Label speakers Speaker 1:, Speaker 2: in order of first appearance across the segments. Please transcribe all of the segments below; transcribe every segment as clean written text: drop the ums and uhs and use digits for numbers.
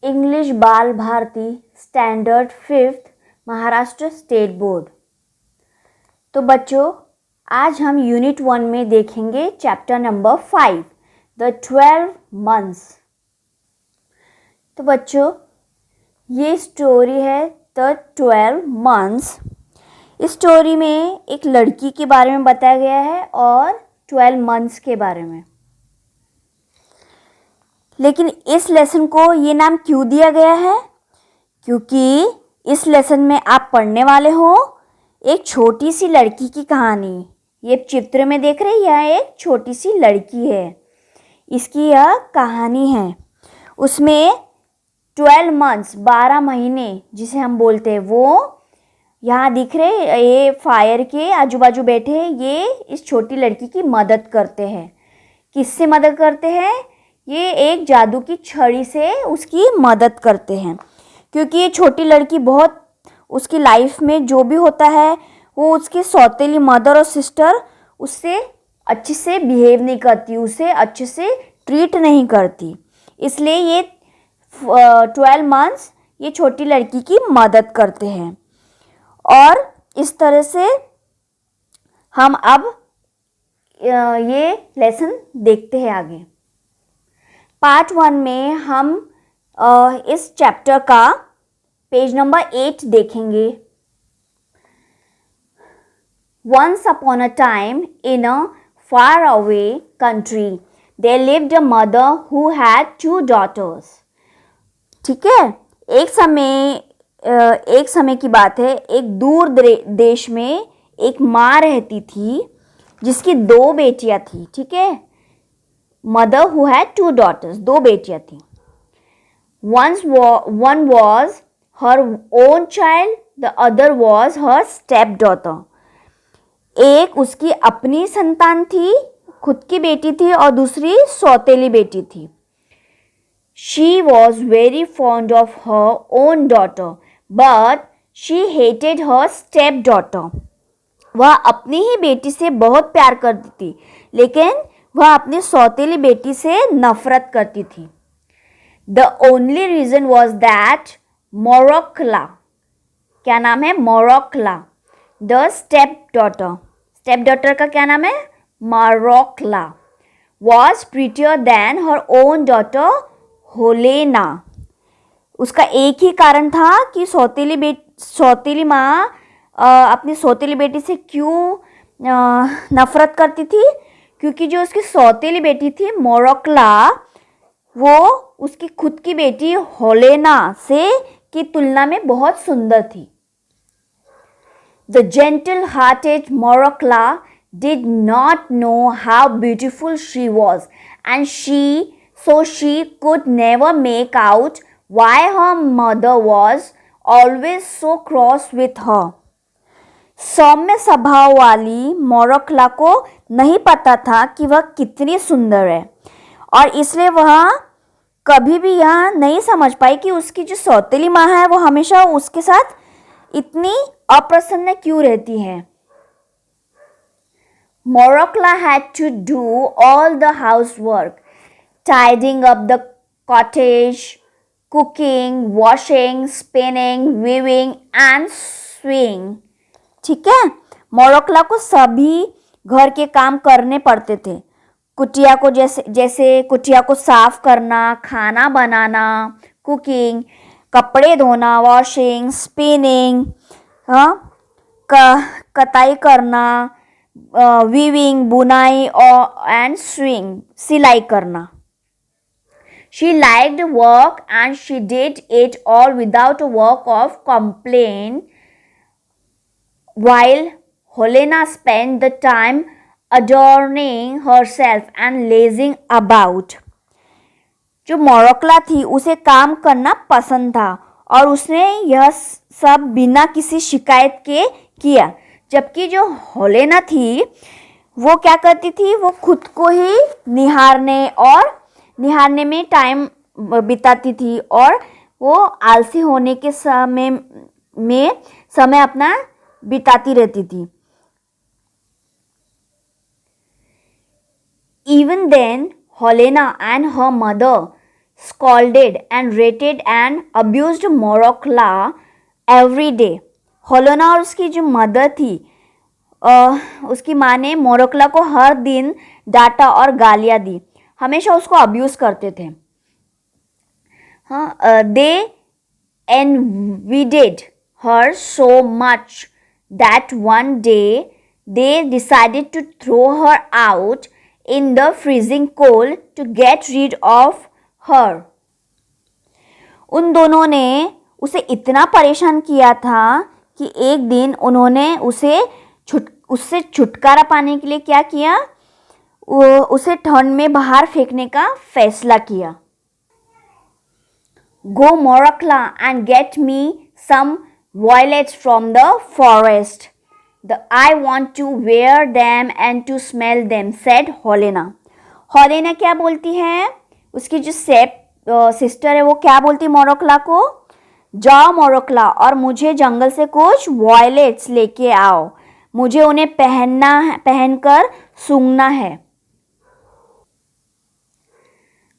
Speaker 1: English Bal Bharati standard 5th Maharashtra state board. तो बच्चों, आज हम यूनिट 1 में देखेंगे चैप्टर नंबर 5 द 12 मंथ्स। तो बच्चों, ये स्टोरी है द 12 मंथ्स। इस स्टोरी में एक लड़की के बारे में बताया गया है और 12 मंथ्स के बारे में। लेकिन इस लेसन को ये नाम क्यों दिया गया है? क्योंकि इस लेसन में आप पढ़ने वाले हो एक छोटी सी लड़की की कहानी। ये चित्र में देख रहे हैं, यह एक छोटी सी लड़की है, इसकी यह कहानी है। उसमें 12 मंथ्स 12 महीने जिसे हम बोलते हैं, वो यहाँ दिख रहे, ये फायर के आजू बाजू बैठे हैं, ये इस छोटी लड़की की मदद करते हैं। किससे मदद करते हैं? ये एक जादू की छड़ी से उसकी मदद करते हैं, क्योंकि ये छोटी लड़की बहुत, उसकी लाइफ में जो भी होता है वो उसकी सौतेली मदर और सिस्टर उससे अच्छे से बिहेव नहीं करती, उसे अच्छे से ट्रीट नहीं करती। इसलिए ये 12 मंथ्स ये छोटी लड़की की मदद करते हैं। और इस तरह से हम अब ये लेसन देखते हैं आगे। पार्ट 1 में हम इस चैप्टर का पेज नंबर 8 देखेंगे। Once upon a time in a far away country there lived a mother who had 2 daughters. ठीक है, एक समय की बात है, एक दूर देश में एक माँ रहती थी जिसकी 2 बेटियां थी। ठीक है, मदर हु हैड 2 daughters, 2 बेटियां थी। One was her own child, the other was her stepdaughter. एक उसकी अपनी संतान थी, खुद की बेटी थी, और दूसरी सौतेली बेटी थी। She was very fond of her own daughter, but she hated her stepdaughter. वह अपनी ही बेटी से बहुत प्यार करती थी, लेकिन वह अपनी सौतेली बेटी से नफरत करती थी। The only reason was that Morokla, क्या नाम है? Morokla, the stepdaughter का क्या नाम है? Morokla was prettier than her own daughter Helena. उसका एक ही कारण था कि सौतेली माँ अपनी सौतेली बेटी से क्यों नफरत करती थी, क्योंकि जो उसकी सौतेली बेटी थी मोरोक्ला, वो उसकी खुद की बेटी हेलेना से की तुलना में बहुत सुंदर थी। The gentle-hearted Morokla did not know how beautiful she was, and she could never make out why her mother was always so cross with her. सौम्य स्वभाव वाली मोरोक्ला को नहीं पता था कि वह कितनी सुंदर है, और इसलिए वह कभी भी यह नहीं समझ पाई कि उसकी जो सौतेली माँ है वो हमेशा उसके साथ इतनी अप्रसन्न क्यों रहती है। Morokla had to do all the housework, tidying up the cottage, cooking, washing, spinning, weaving and sewing. ठीक है, मोरोक्ला को सभी घर के काम करने पड़ते थे। कुटिया को जैसे कुटिया को साफ करना, खाना बनाना, कुकिंग, कपड़े धोना, वॉशिंग, स्पिनिंग, कताई करना, वीविंग, बुनाई और एंड स्विंग, सिलाई करना। She liked work and she did it all without a work of complaint, while Helena spent the time adorning herself and lazing about. जो मोरोक्ला थी उसे काम करना पसंद था, और उसने यह सब बिना किसी शिकायत के किया, जबकि जो हेलेना थी वो क्या करती थी, वो खुद को ही निहारने में टाइम बिताती थी, और वो आलसी होने के समय अपना बिताती रहती थी। Even then, Helena and her mother scolded and rated and abused Morokla every day. होलोना और उसकी जो मदर थी, उसकी माँ ने मोरोक्ला को हर दिन डांटा और गालियाँ दी, हमेशा उसको अब्यूज़ करते थे. हाँ, they envied her so much that one day they decided to throw her out in the freezing cold to get rid of her. उन दोनों ने उसे इतना परेशान किया था कि एक दिन उन्होंने उससे छुटकारा पाने के लिए क्या किया, उसे ठंड में बाहर फेंकने का फैसला किया. Go Morokla and get me some violets from the forest. I want to wear them and to smell them, said Helena. Helena क्या बोलती है, उसकी जो सिस्टर है वो क्या बोलती है मोरोक्ला को, जाओ मोरोक्ला और मुझे जंगल से कुछ वॉयलेट्स लेके आओ, मुझे उन्हें पहनकर सूंघना है.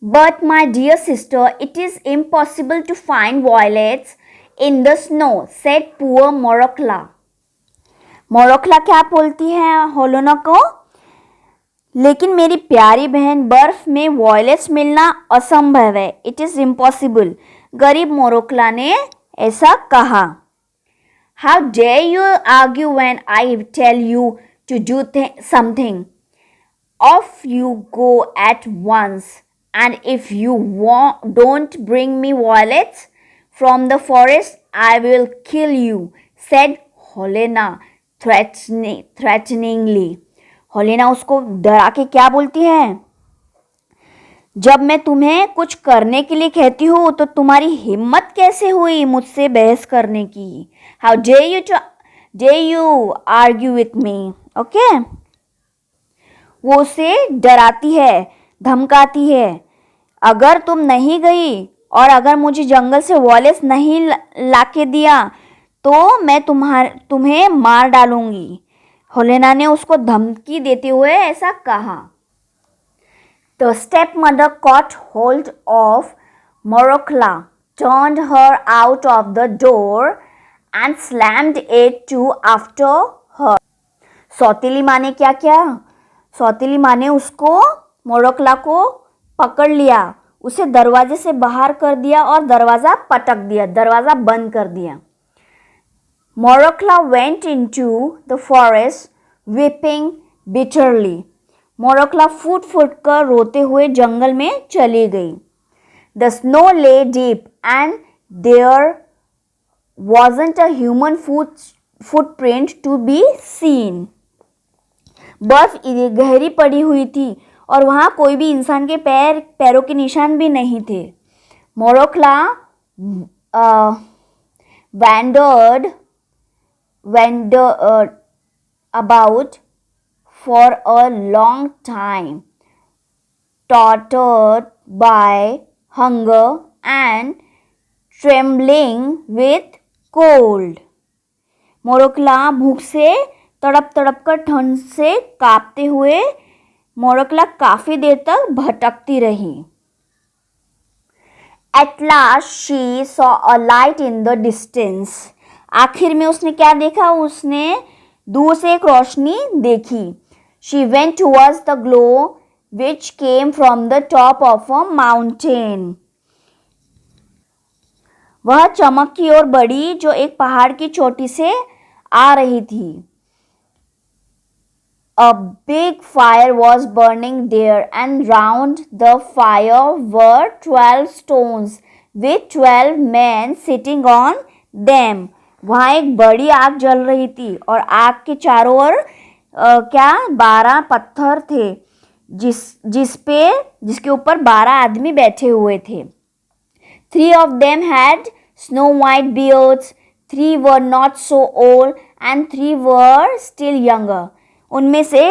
Speaker 1: But my dear sister, it is impossible to find violets in the snow, said poor Morokla. मोरोक्ला क्या बोलती है होलोना को, लेकिन मेरी प्यारी बहन बर्फ में वॉयलेट्स मिलना असंभव है. इट इज़ इम्पॉसिबल, गरीब मोरोक्ला ने ऐसा कहा. How dare you argue when I tell you to do something? Off you go at once, and if you don't bring me violets from the forest, I will kill you, said Helena threateningly. Helena उसको डरा के क्या बोलती है, जब मैं तुम्हें कुछ करने के लिए कहती हूँ तो तुम्हारी हिम्मत कैसे हुई मुझसे बहस करने की. How dare you argue with me? Okay, वो उसे डराती है, धमकाती है, अगर तुम नहीं गई और अगर मुझे जंगल से वॉयलेट्स नहीं लाके दिया तो मैं तुम्हें मार डालूंगी. हेलेना ने उसको धमकी देते हुए ऐसा कहा. The stepmother caught hold of Morokla, turned her out of the door and slammed it to after her. सौतेली माँ ने क्या किया, सौतेली माँ ने उसको मोरोक्ला को पकड़ लिया, उसे दरवाजे से बाहर कर दिया और दरवाज़ा पटक दिया, दरवाज़ा बंद कर दिया. Morokla went into the forest weeping bitterly. मोरोक्ला फूट कर रोते हुए जंगल में चली गई. The snow lay deep and there wasn't a human footprint to be seen. बर्फ गहरी पड़ी हुई थी और वहाँ कोई भी इंसान के पैरों के निशान भी नहीं थे. मोरोक्ला wandered about for a long time, tortured by hunger and trembling with cold. मोरोक्ला भूख से तड़प कर ठंड से कांपते हुए मोरोक्ला काफी देर तक भटकती रही. At last she saw a light in the distance. आखिर में उसने क्या देखा, उसने दूर से एक रोशनी देखी. She went towards the glow which came from the top of a mountain. वह चमक की ओर बढ़ी जो एक पहाड़ की चोटी से आ रही थी. A big fire was burning there, and round the fire were 12 stones with 12 men sitting on them. वहाँ एक बड़ी आग जल रही थी और आग के चारों ओर 12 पत्थर थे जिसके ऊपर 12 आदमी बैठे हुए थे. 3 of them had snow white beards, 3 were not so old and 3 were still younger. उनमें से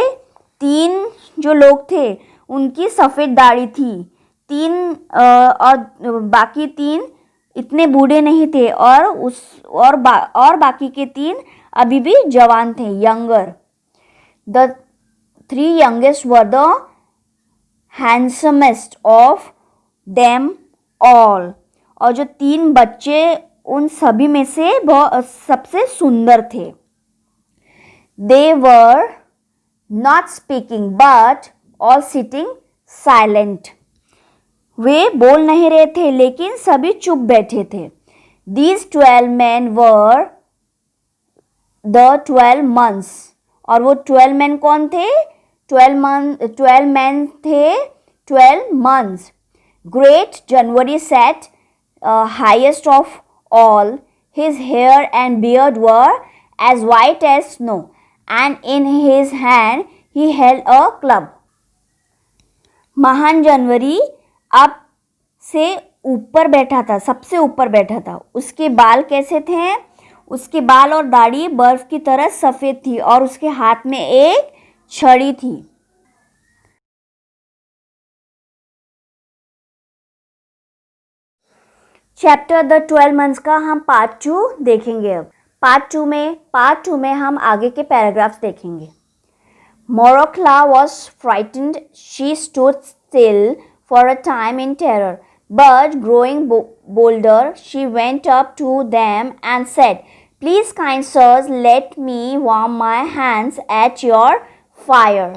Speaker 1: 3 जो लोग थे उनकी सफ़ेद दाढ़ी थी, 3 और बाकी 3 इतने बूढ़े नहीं थे और बाकी के 3 अभी भी जवान थे, younger. The 3 youngest were the handsomest of them all, और जो 3 बच्चे उन सभी में से सबसे सुंदर थे. They were not speaking but all sitting silent. वे बोल नहीं रहे थे लेकिन सभी चुप बैठे थे. These 12 men were the 12 months. और वो 12 men कौन थे? 12 men थे 12 months. Great January sat highest of all. His hair and beard were as white as snow, and in his hand he held a club. महान जनवरी अब से ऊपर बैठा था, सबसे ऊपर बैठा था. उसके बाल कैसे थे? उसके बाल और दाढ़ी बर्फ की तरह सफ़ेद थी और उसके हाथ में एक छड़ी थी. चैप्टर द 12 मंथ्स का हम पार्ट 2 देखेंगे. अब पार्ट टू में हम आगे के पैराग्राफ्स देखेंगे. Morokla was frightened. She stood still for a time in terror, but growing bolder, she went up to them and said, "Please, kind sirs, let me warm my hands at your fire."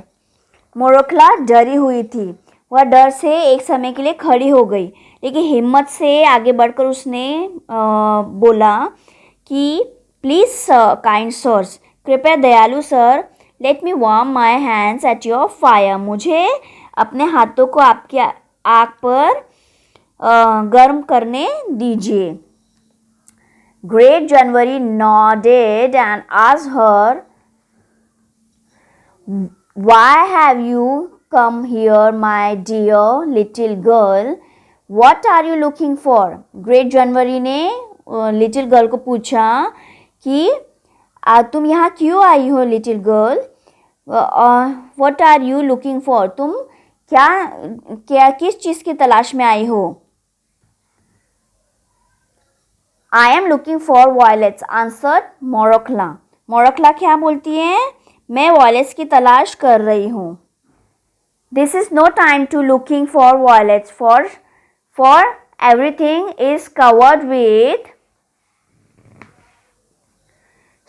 Speaker 1: मोरोक्ला डरी हुई थी. वह डर से एक समय के लिए खड़ी हो गई, लेकिन हिम्मत से आगे बढ़कर उसने बोला कि प्लीज़ काइंड सर्स, कृपया दयालु sir, let me warm my hands at your fire, मुझे अपने हाथों को आपकी आग पर गर्म करने दीजिए. Great January nodded and asked her, "Why have you come here, my dear little girl? What are you looking for?" Great January ने लिटिल गर्ल को पूछा कि तुम यहाँ क्यों आई हो little girl. What are you looking for, तुम क्या किस चीज़ की तलाश में आई हो. I am looking for violets, answered Marouckla. Marouckla क्या बोलती है? मैं वॉयलेट्स की तलाश कर रही हूँ. This is no time to looking for violets, for everything is covered with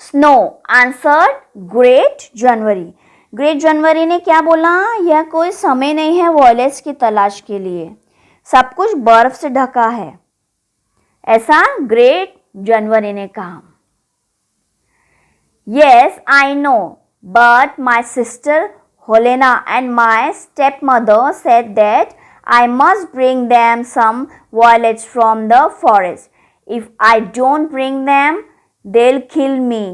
Speaker 1: snow, answered great January. Great January ने क्या बोला? यह कोई समय नहीं है वॉयलेट्स की तलाश के लिए, सब कुछ बर्फ से ढका है, ऐसा ग्रेट जनवरी ने कहा. Yes, I know, but my sister Helena and my stepmother said that I must bring them some violets from the forest. If I don't bring them, they'll kill me.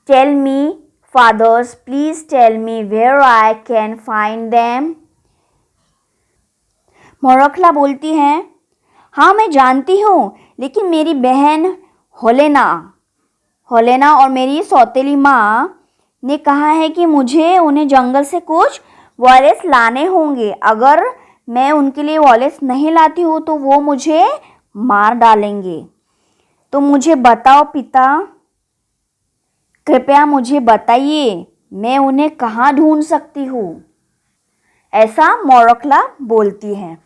Speaker 1: Tell me, fathers, please tell me where I can find them. मोरोक्ला बोलती है, हाँ मैं जानती हूँ, लेकिन मेरी बहन होलेना और मेरी सौतेली माँ ने कहा है कि मुझे उन्हें जंगल से कुछ वॉयलेट्स लाने होंगे. अगर मैं उनके लिए वॉयलेट्स नहीं लाती हूँ तो वो मुझे मार डालेंगे. तो मुझे बताओ पिता, कृपया मुझे बताइए, मैं उन्हें कहाँ ढूंढ सकती हूँ. ऐसा मोरोक्ला बोलती है.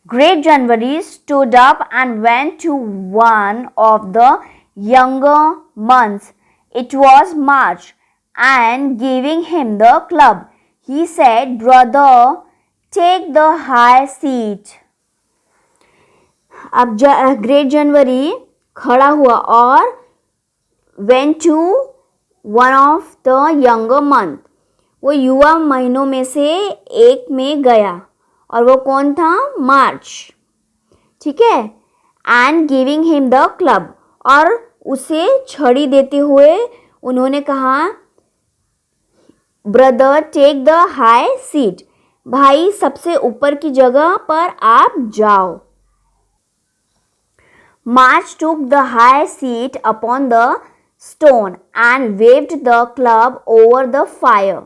Speaker 1: Great January stood up and went to one of the younger months. It was March, and giving him the club, he said, "Brother, take the high seat." अब ग्रेट जनवरी खड़ा हुआ और went to one of the younger month. वो युवा महीनों में से एक में गया, और वो कौन था? मार्च. ठीक है. And giving him the club, और उसे छड़ी देते हुए उन्होंने कहा, brother take the high seat, भाई सबसे ऊपर की जगह पर आप जाओ. March took the high seat upon the stone and waved the club over the fire.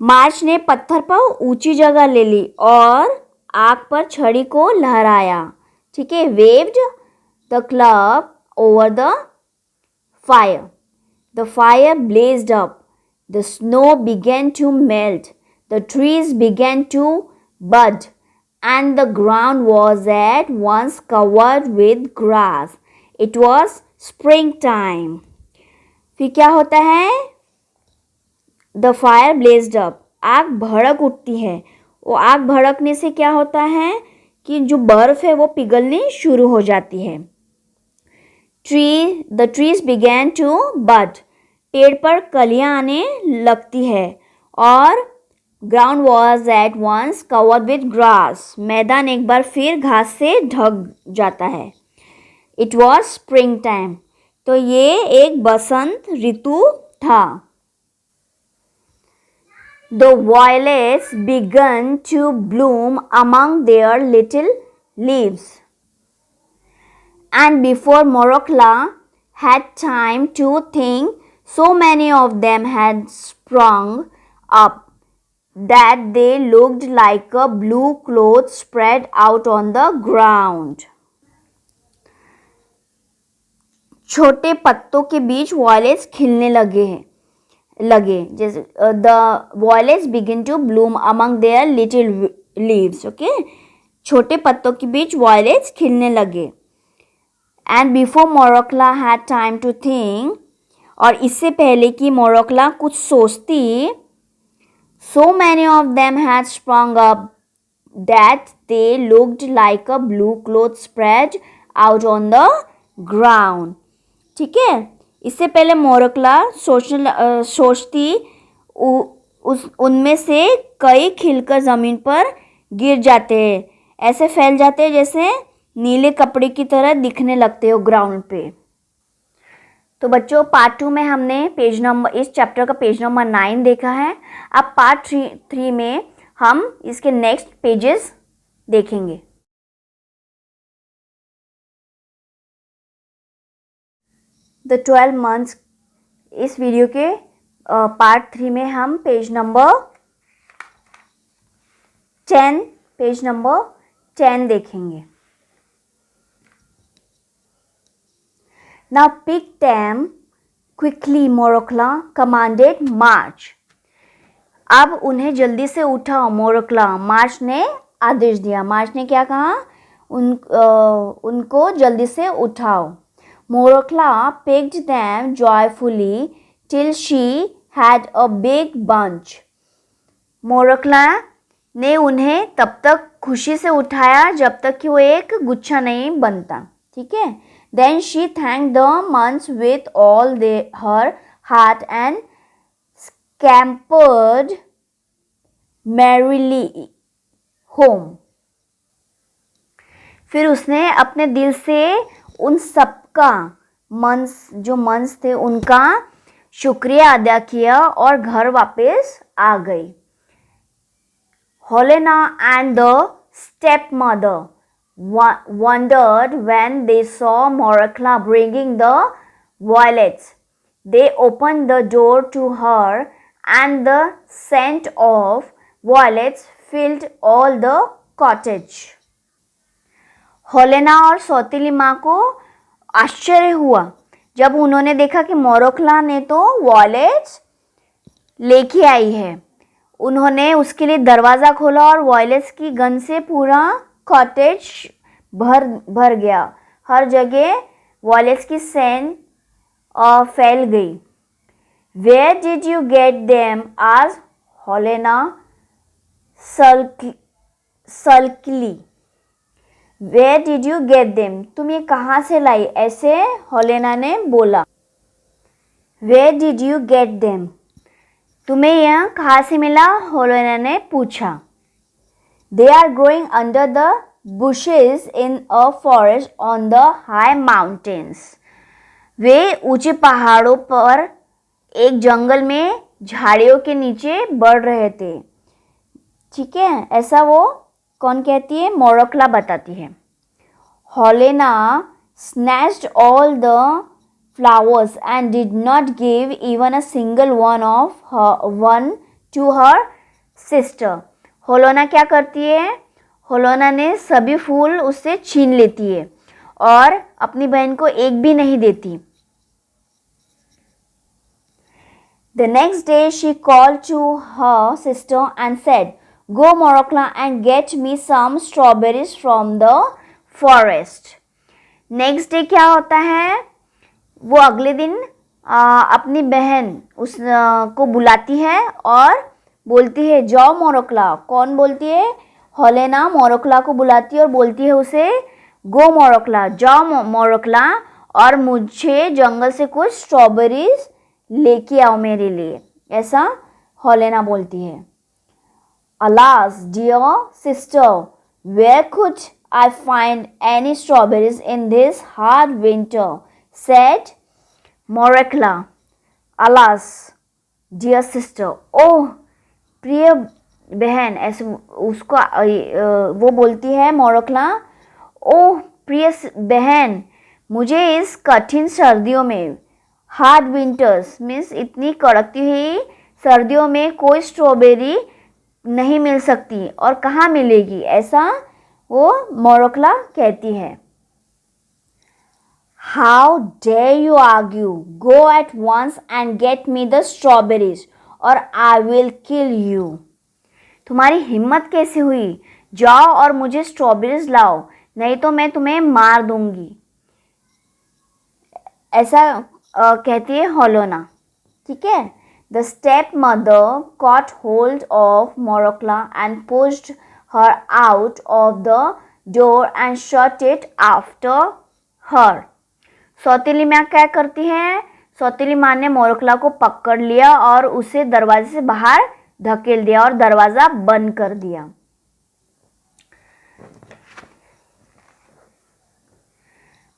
Speaker 1: March ने पत्थर पर ऊंची जगह ले ली और आग पर छड़ी को लहराया. ठीक है. Waved the club over the fire. The fire blazed up. The snow began to melt. The trees began to bud and the ground was at once covered with grass. It was springtime. फिर क्या होता है? The fire blazed up. आग भड़क उठती है. वो आग भड़कने से क्या होता है कि जो बर्फ है वो पिघलनी शुरू हो जाती है. The trees began to bud. पेड़ पर कलियां आने लगती है और ground was at once covered with grass. मैदान एक बार फिर घास से ढक जाता है. It was spring time. तो ये एक बसंत ऋतु था. The violets began to bloom among their little leaves. And before Morokla had time to think, so many of them had sprung up that they looked like a blue cloth spread out on the ground. छोटे पत्तों के बीच violets खिलने लगे जैसे the violets begin to bloom among their little leaves. Okay, छोटे पत्तों के बीच वॉयलेट्स खिलने लगे. And before Marouckla had time to think, और इससे पहले कि मोरोक्ला कुछ सोचती, so many of them had sprung up that they looked like a blue cloth spread out on the ground. ठीक है, इससे पहले मोरोक्ला सोचती उनमें से कई खिलकर ज़मीन पर गिर जाते हैं, ऐसे फैल जाते हैं जैसे नीले कपड़े की तरह दिखने लगते हो ग्राउंड पे. तो बच्चों, पार्ट 2 में हमने इस चैप्टर का पेज नंबर 9 देखा है. अब पार्ट 3 में हम इसके नेक्स्ट पेजेस देखेंगे. द 12 मंथ्स, इस वीडियो के पार्ट 3 में हम पेज नंबर 10 देखेंगे. Now pick them quickly, Morokla commanded March. अब उन्हें जल्दी से उठाओ, मोरोक्ला, मार्च ने आदेश दिया. मार्च ने क्या कहा? उनको जल्दी से उठाओ. मोरोक्ला picked them joyfully till she had a big bunch. मोरोक्ला ने उन्हें तब तक खुशी से उठाया जब तक कि वो एक गुच्छा नहीं बनता. ठीक है. Then she thanked the months with all her heart and scampered merrily home. फिर उसने अपने दिल से उन सबका जो मंथ्स थे उनका शुक्रिया अदा किया और घर वापस आ गई. Helena and the stepmother wondered when they saw Morokla bringing the violets. They opened the door to her and the scent of violets filled all the cottage. Helena और सौतीली माँ को आश्चर्य हुआ जब उन्होंने देखा कि मोरोक्ला ने तो वॉयलेट्स लेके आई है. उन्होंने उसके लिए दरवाज़ा खोला और वॉयलेट्स की गंध से पूरा कॉटेज भर गया. हर जगह वॉयलेट्स की सेंट फैल गई. Where did you get them? asked Helena sulkily. Where did you get them? तुम ये कहाँ से लाई? ऐसे हेलेना ने बोला. Where did you get them? तुम्हें यह कहाँ से मिला? हेलेना ने पूछा. They are growing under the bushes in a forest on the high mountains. वे ऊंचे पहाड़ों पर एक जंगल में झाड़ियों के नीचे बढ़ रहे थे. ठीक है, ऐसा वो कौन कहती है? मोरोक्ला बताती है. Helena snatched all the flowers and did not give even a single one to her sister. Helena क्या करती है? हेलेना ने सभी फूल उससे छीन लेती है और अपनी बहन को एक भी नहीं देती. The next day she called to her sister and said, Go Morokla and get me some strawberries from the forest. Next day क्या होता है, वो अगले दिन अपनी बहन को बुलाती है और बोलती है जाओ मोरोक्ला. कौन बोलती है? हेलेना मोरोक्ला को बुलाती है और बोलती है उसे गो मोरोक्ला, जाओ मोरोक्ला और मुझे जंगल से कुछ स्ट्रॉबेरीज लेके आओ मेरे लिए, ऐसा हेलेना बोलती है. Alas, dear sister, where could I find any strawberries in this hard winter? Said Morokla. Alas, dear sister. Oh, प्रिय बहन, ऐसे उसको वो बोलती है मोरोक्ला. ओह प्रिय बहन, मुझे इस कठिन सर्दियों में, हार्ड विंटर्स मीन्स इतनी कड़कती हुई सर्दियों में कोई स्ट्रॉबेरी नहीं मिल सकती और कहाँ मिलेगी, ऐसा वो मोरोक्ला कहती है. How dare you argue? Go at once and get me the strawberries or I will kill you. तुम्हारी हिम्मत कैसे हुई? जाओ और मुझे स्ट्रॉबेरीज लाओ, नहीं तो मैं तुम्हें मार दूंगी, ऐसा कहती है हेलेना. ठीक है. The stepmother caught hold of Morokla and pushed her out of the door and shut it after her. सौतेली माँ क्या करती है? सौतेली माँ ने मोरोक्ला को पकड़ लिया और उसे दरवाजे से बाहर धकेल दिया और दरवाजा बंद कर दिया.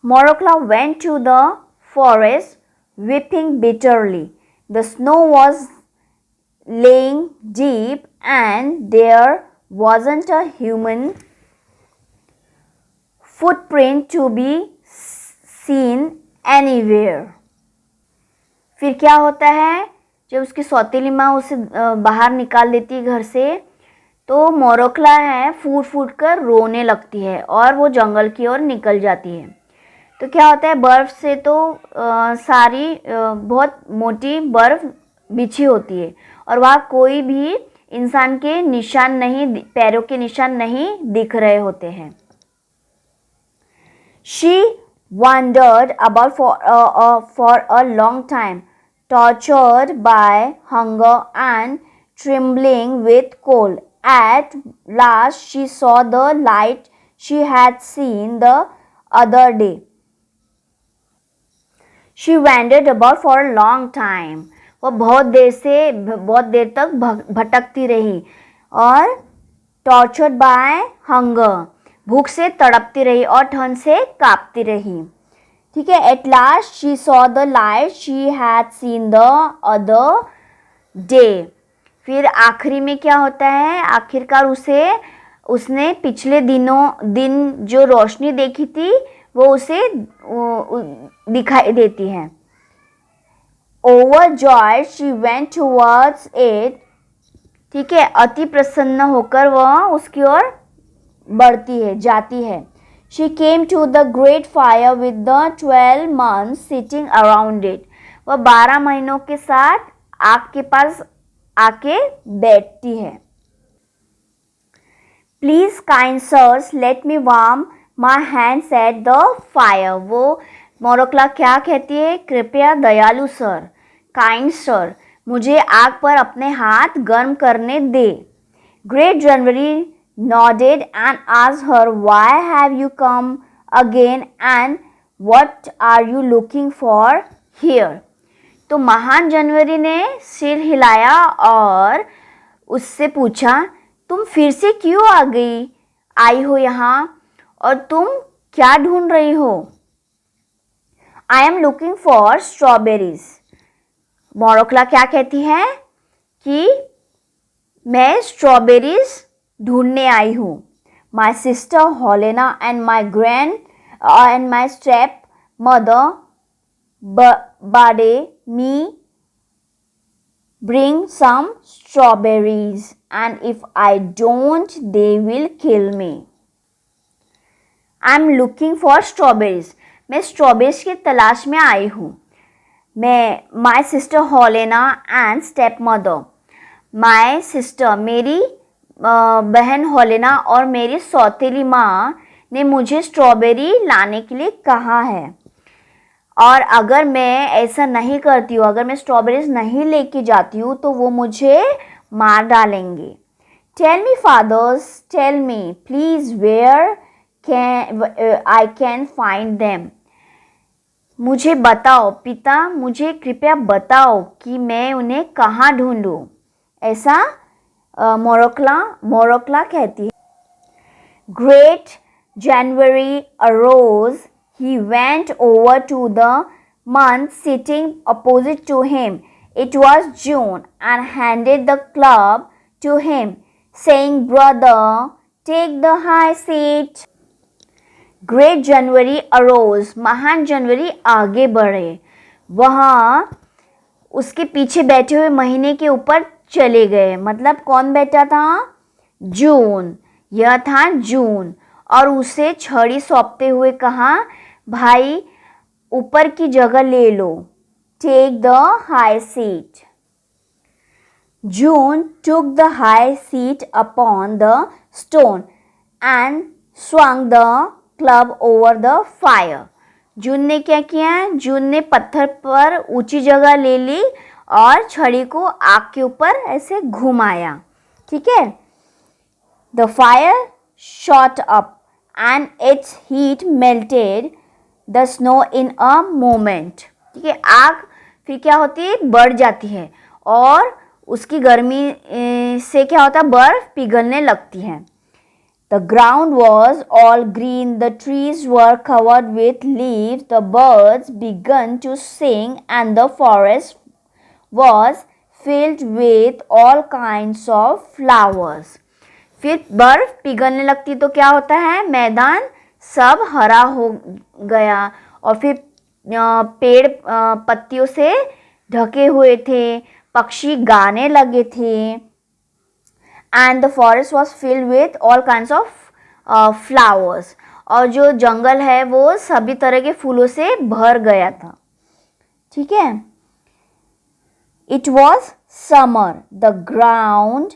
Speaker 1: Morokla went to the forest weeping bitterly. The snow was laying deep and there wasn't a human footprint to be seen anywhere. फिर क्या होता है, जब उसकी सौतेली माँ उसे बाहर निकाल देती है घर से, तो मोरोक्ला है फूट फूट कर रोने लगती है और वो जंगल की ओर निकल जाती है. तो क्या होता है, बर्फ़ से तो सारी बहुत मोटी बर्फ़ बिछी होती है और वहाँ कोई भी इंसान के निशान नहीं, पैरों के निशान नहीं दिख रहे होते हैं. She wandered about for a long time, tortured by hunger and trembling with cold. At last she saw the light she had seen the other day. She wandered about for a long time. वो बहुत देर तक भटकती रही और tortured by hunger, भूख से तड़पती रही और ठंड से कांपती रही. ठीक है. At last she saw the light she had seen the other day. फिर आखिरी में क्या होता है, आखिरकार उसने पिछले दिन जो रोशनी देखी थी वो उसे दिखाई देती है. Overjoyed she went towards it. ठीक है. अति प्रसन्न होकर वह उसकी ओर बढ़ती है, जाती है. She came to the great fire with the 12 months sitting around it. वह 12 महीनों के साथ आग के पास आके बैठती है. Please kind sirs, let me warm my hands at the fire. वो मोरोक्ला क्या कहती है, कृपया दयालु सर, काइंड सर, मुझे आग पर अपने हाथ गर्म करने दे. Great January nodded and asked her, why have you come again and what are you looking for here? तो महान जनवरी ने सिर हिलाया और उससे पूछा, तुम फिर से क्यों आई हो यहाँ और तुम क्या ढूंढ रही हो? I am looking for strawberries. मोरोक्ला क्या कहती है कि मैं स्ट्रॉबेरीज ढूंढने आई हूँ. My sister Helena and my stepmother bade me bring some strawberries and if I don't they will kill me. I am looking for strawberries. मैं स्ट्रॉबेरीज की तलाश में आई हूँ. My sister Helena and stepmother. My sister मेरी बहन होलेना और मेरी सौतेली माँ ने मुझे स्ट्रॉबेरी लाने के लिए कहा है, और अगर मैं ऐसा नहीं करती हूँ, अगर मैं स्ट्रॉबेरीज नहीं लेके जाती हूँ तो वो मुझे मार डालेंगे। Tell me fathers, tell me please where can I can find them. मुझे बताओ पिता, मुझे कृपया बताओ कि मैं उन्हें कहाँ ढूंढूं। ऐसा मोरोक्ला कहती है। Great January arose. He went over to the month sitting opposite to him. It was June, and handed the club to him, saying, "Brother, take the high seat." Great January arose. महान जनवरी आगे बढ़े। वहाँ उसके पीछे बैठे हुए महीने के ऊपर चले गए। मतलब कौन बैठा था? जून। यह था जून, और उसे छड़ी सौंपते हुए कहा, भाई ऊपर की जगह ले लो। Take the high seat. June took the high seat upon the stone and swung the club over the fire. जून ने क्या किया? जून ने पत्थर पर ऊंची जगह ले ली और छड़ी को आग के ऊपर ऐसे घुमाया। ठीक है। The fire shot up and its heat melted the snow in a moment. ठीक है। आग फिर क्या होती है? बढ़ जाती है, और उसकी गर्मी से क्या होता है? बर्फ पिघलने लगती है। The ground was all green, the trees were covered with leaves, the birds began to sing, and the forest was filled with all kinds of flowers. फिर बर्फ पिघलने लगती तो क्या होता है? मैदान सब हरा हो गया, और फिर पेड़ पत्तियों से ढके हुए थे, पक्षी गाने लगे थे। And the forest was filled with all kinds of flowers, और जो जंगल है वो सभी तरह के फूलों से भर गया था। ठीक है। It was summer, the ground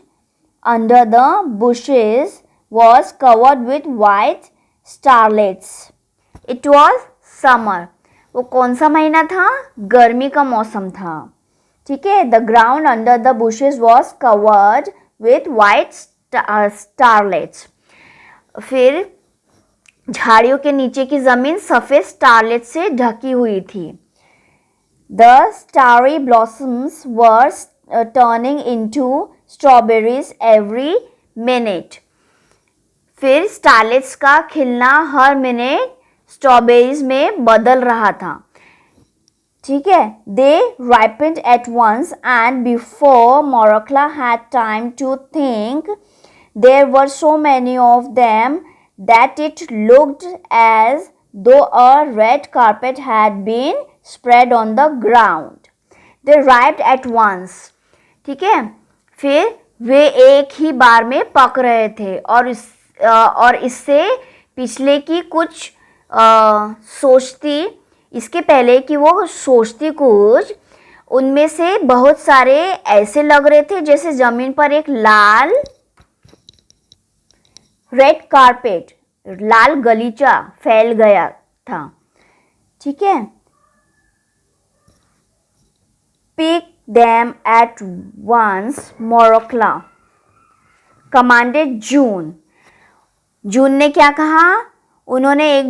Speaker 1: under the bushes was covered with white starlets. It was summer. वो कौन सा महीना था? गर्मी का मौसम था। ठीक है। The ground under the bushes was covered with white starlets. फिर झाड़ियों के नीचे की जमीन सफेद स्टारलेट से ढकी हुई थी। The starry blossoms were turning into strawberries every minute. फिर स्टारलेट्स का खिलना हर मिनट स्ट्रॉबेरीज में बदल रहा था। ठीक है। They ripened at once, and before Morakla had time to think, there were so many of them that it looked as though a red carpet had been spread on the ground. They ripened at once. ठीक है। फिर वे एक ही बार में पक रहे थे, और इससे पिछले की कुछ सोचती, इसके पहले कि वो सोचती कुछ, उनमें से बहुत सारे ऐसे लग रहे थे जैसे जमीन पर एक लाल रेड कारपेट, लाल गलीचा फैल गया था। ठीक है। Pick them at once, Morakla commanded June. June ने क्या कहा? उन्होंने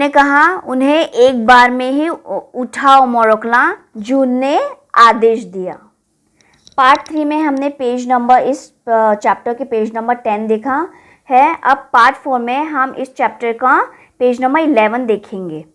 Speaker 1: कहा उन्हें एक बार में ही उठाओ मोरोक्ला। जून ने आदेश दिया। पार्ट 3 में हमने पेज नंबर, इस चैप्टर के पेज नंबर 10 देखा है। अब पार्ट 4 में हम इस चैप्टर का पेज नंबर 11 देखेंगे।